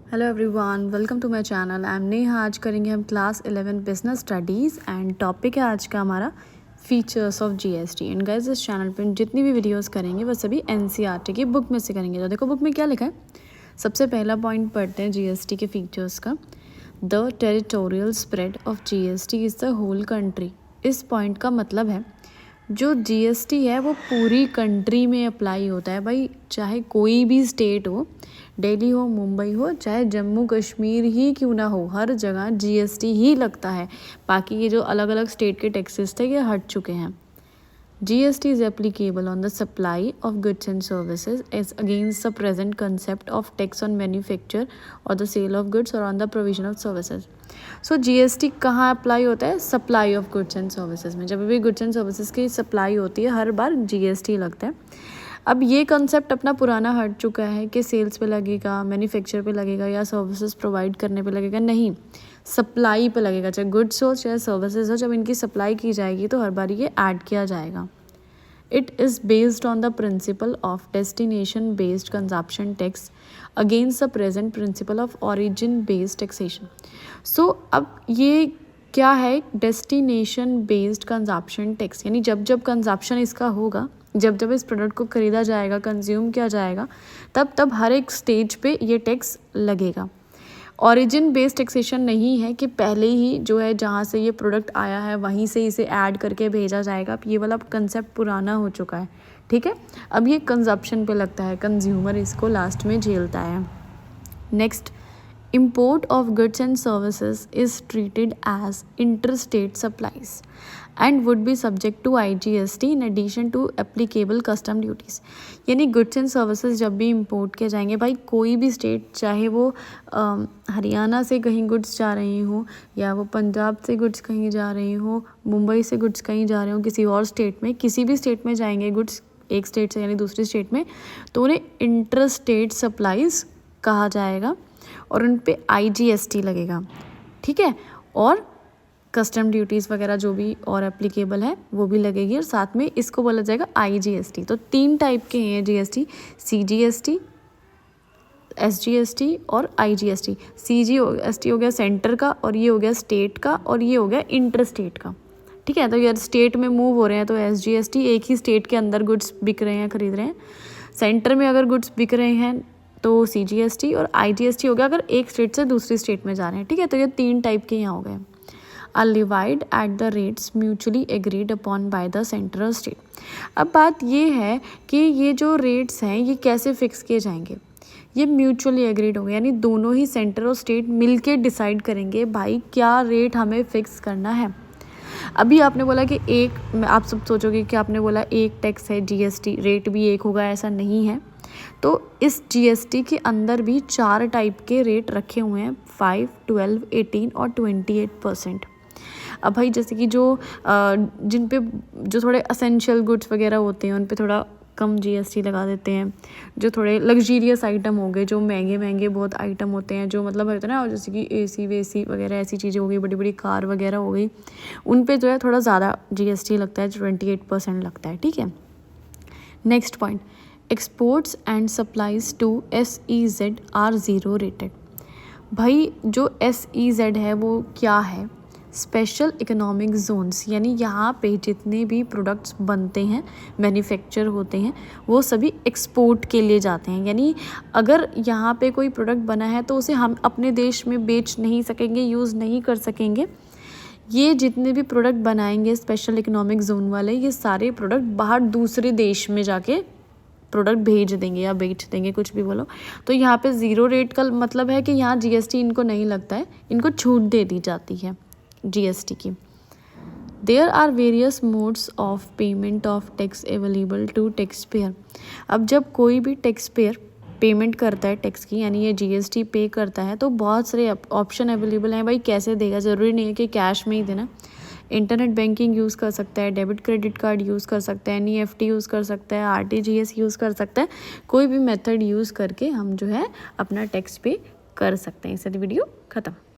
Hello everyone, welcome to my channel. I am Neha. आज करेंगे हम class 11 business studies and topic है आज का हमारा features of GST. And guys, इस चैनल पे जितनी भी वीडियोस करेंगे वो सभी एनसीईआरटी की बुक में से करेंगे। तो देखो बुक में क्या लिखा है। सबसे पहला पॉइंट पढ़ते हैं जीएसटी के फीचर्स का। The territorial spread of GST is the whole country. इस पॉइंट का मतलब है जो जीएसटी है वो पूरी कंट्री में अप्लाई होता है भाई, चाहे कोई भी स्टेट हो, दिल्ली हो, मुंबई हो, चाहे जम्मू कश्मीर ही क्यों ना हो, हर जगह जीएसटी ही लगता है। बाकी ये जो अलग अलग स्टेट के टैक्सेस थे ये हट चुके हैं। GST is applicable on the supply of goods and services as against the present concept of tax on manufacture or the sale of goods or on the provision of services. So GST कहाँ apply होता है? Supply of goods and services में। जब भी goods and services की supply होती है हर बार GST लगता है। अब ये कंसेप्ट अपना पुराना हट चुका है कि सेल्स पे लगेगा, मैन्युफैक्चर पे लगेगा या सर्विसेज प्रोवाइड करने पे लगेगा। नहीं, सप्लाई पे लगेगा, चाहे गुड्स हो चाहे सर्विसेज हो। जब इनकी सप्लाई की जाएगी तो हर बार ये ऐड किया जाएगा। It is based on the principle of destination based consumption tax against the present principle of origin based taxation. So अब ये क्या है? डेस्टिनेशन बेस्ड कंजप्शन टैक्स, यानी जब जब कंजप्शन इसका होगा, जब जब इस प्रोडक्ट को खरीदा जाएगा, कंज्यूम किया जाएगा, तब तब हर एक स्टेज पे ये टैक्स लगेगा। ऑरिजिन बेस्ड टैक्सेशन नहीं है कि पहले ही जो है जहाँ से ये प्रोडक्ट आया है वहीं से इसे ऐड करके भेजा जाएगा। अब ये वाला कंसेप्ट पुराना हो चुका है, ठीक है। अब ये कंजप्शन पे लगता है, कंज्यूमर इसको लास्ट में झेलता है। Next, import of goods and services is treated as interstate supplies and would be subject to IGST in addition to applicable custom duties। यानी गुड्स एंड सर्विसेज जब भी इंपोर्ट किए जाएंगे भाई, कोई भी स्टेट, चाहे वो हरियाणा से कहीं गुड्स जा रही हो या वो पंजाब से गुड्स कहीं जा रही हो, मुंबई से गुड्स कहीं जा रहे हो, किसी और स्टेट में, किसी भी स्टेट में जाएंगे गुड्स एक स्टेट से यानी दूसरी स्टेट में, तो उन्हें इंटरस्टेट सप्लाईज कहा जाएगा और उन पे IGST लगेगा, ठीक है। और कस्टम ड्यूटीज़ वगैरह जो भी और एप्लीकेबल है वो भी लगेगी, और साथ में इसको बोला जाएगा IGST। तो 3 टाइप के हैं GST, CGST, SGST और IGST। CGST हो गया सेंटर का, और ये हो गया स्टेट का, और ये हो गया इंटर स्टेट का, ठीक है। तो यार स्टेट में मूव हो रहे हैं तो SGST, एक ही स्टेट के अंदर गुड्स बिक रहे हैं, खरीद रहे हैं। सेंटर में अगर गुड्स बिक रहे हैं तो CGST, और IGST हो गया अगर एक स्टेट से दूसरी स्टेट में जा रहे हैं, ठीक है। तो ये 3 टाइप के यहाँ हो गए। Are levied at the rates mutually agreed upon by the central state. अब बात ये है कि ये जो रेट्स हैं ये कैसे फिक्स किए जाएंगे? ये म्यूचुअली एग्रीड होंगे, यानी दोनों ही सेंटर और स्टेट मिलके डिसाइड करेंगे भाई क्या रेट हमें फिक्स करना है। अभी आपने बोला कि एक, आप सब सोचोगे कि आपने बोला एक टैक्स है GST, रेट भी एक होगा, ऐसा नहीं है। तो इस GST के अंदर भी 4 टाइप के रेट रखे हुए हैं, 5, 12, 18 और 28%। अब भाई जैसे कि जो जिन पे जो थोड़े असेंशियल गुड्स वगैरह होते हैं उन पे थोड़ा कम GST लगा देते हैं। जो थोड़े लग्जीरियस आइटम हो गए, जो महंगे महंगे बहुत आइटम होते हैं, जो मतलब होता है ना, जैसे कि AC वेसी वगैरह ऐसी चीज़ें हो गई, बड़ी बड़ी कार वगैरह हो गई, उन पे जो है थोड़ा ज़्यादा GST लगता है, 28% लगता है, ठीक है। Next point, exports and supplies to SEZ are zero rated. भाई जो SEZ है वो क्या है? स्पेशल इकोनॉमिक जोन्स, यानी यहाँ पे जितने भी प्रोडक्ट्स बनते हैं, मैन्युफैक्चर होते हैं, वो सभी एक्सपोर्ट के लिए जाते हैं। यानी अगर यहाँ पे कोई प्रोडक्ट बना है तो उसे हम अपने देश में बेच नहीं सकेंगे, यूज़ नहीं कर सकेंगे। ये जितने भी प्रोडक्ट बनाएंगे स्पेशल इकोनॉमिक जोन वाले, ये सारे प्रोडक्ट बाहर दूसरे देश में जाके प्रोडक्ट भेज देंगे या बेच देंगे, कुछ भी बोलो। तो यहाँ पे ज़ीरो रेट का मतलब है कि यहाँ GST इनको नहीं लगता है, इनको छूट दे दी जाती है GST की। There are various modes of payment of tax available to tax payer. अब जब कोई भी टैक्स पेयर पेमेंट करता है टैक्स की, यानी ये GST पे करता है, तो बहुत सारे ऑप्शन अवेलेबल हैं भाई कैसे देगा। ज़रूरी नहीं है कि कैश में ही देना, इंटरनेट बैंकिंग यूज़ कर सकता है, डेबिट क्रेडिट कार्ड यूज़ कर सकता है, NEFT यूज़ कर सकता है, RTGS यूज़ कर सकता है। कोई भी मेथड यूज़ करके हम जो है अपना टैक्स पे कर सकते हैं। इससे वीडियो ख़त्म।